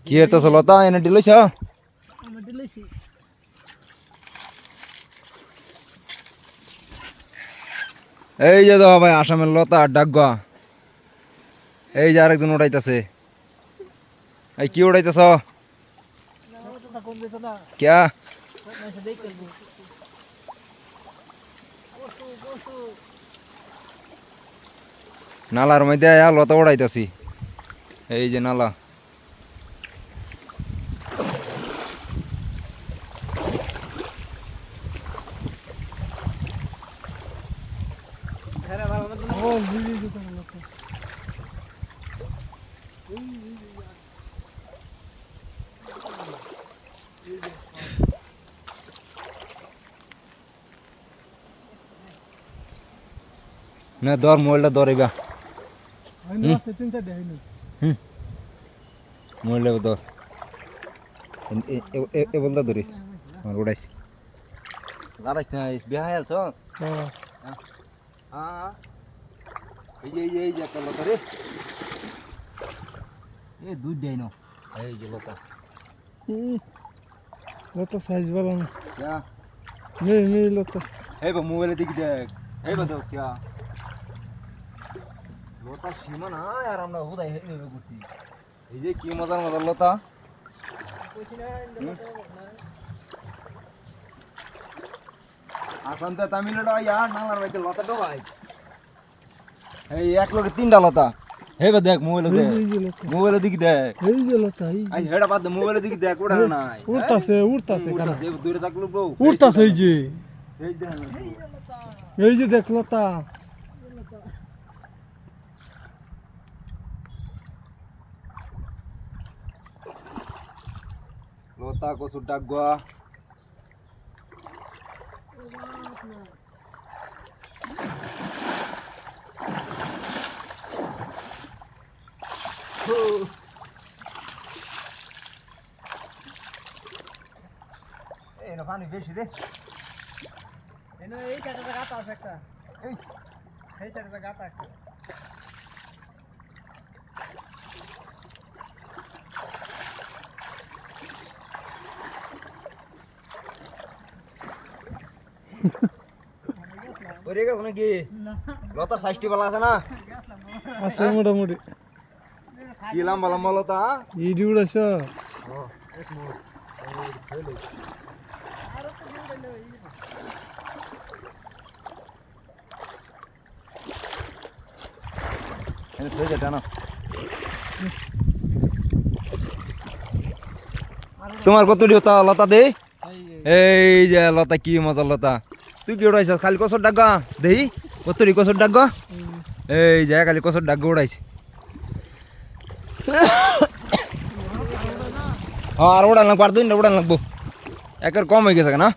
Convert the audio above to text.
কি এর তো লতা এনে দিলইছ এই যে দাও ভাই আসামের লতা ডাগা এই যে আরেকজন উড়াইতেছে এই কি উড়াইতেছ क्या নালার মধ্যে আয়া লতা উড়াইতেছি এই যে নালা না দর মোবাইলটা ধরিবা মোবাইলটা ধর এ বলটা ধরিস আমার উড়াইস দাঁড়াইস না বিহাই আলছ এই যে একটা লতা রে এই দুধ দেয় না এই যে লতা লতা সাইজ ভালো না क्या নেই লতা এই বা মোবাইলে দেখি দেখ এই বা দোস্ত क्या লতা সীমা না আর আমরা হুদাই হেবে করছি এই যে কি মজার মজার লতা আসামতে তামিলনাড়ু ইয়ার নালার বাইতে লতা তো ভাই এই এক লোকে তিনটা লতা এই বা দেখ মোবাইলে দেখি দেখ এই যে লতা আই হেডা বাদ দে মোবাইলে দেখি দেখ ওটা নাই উড়তাছে কারা যে দূরে থাকলো বউ উড়তাছে এই যে দেখ এই যে দেখ লতা লতা কসুর ডাগুয়া এই না পানি বেশি রে এই চারটা গাতা আছে একটা এই চারটা গাতা আছে ওরে গেছ নাকি লতার সাইজটি ভালো আছে না আছে মোটামুটি কি লম্বা লম্বা লতা ইডি উড়াইছ তোমার কতটি লতা দে এই যে লতা কি মজার লতা তুই কি উড়াইছ খালি কসর ডাগা দেই কতটি কসর ডাগা এই যে খালি কসর ডাগা উড়াইছে আর উড়ান লাগবো আর দুইটা উড়ান লাগবো একের কম হয়ে গেছে না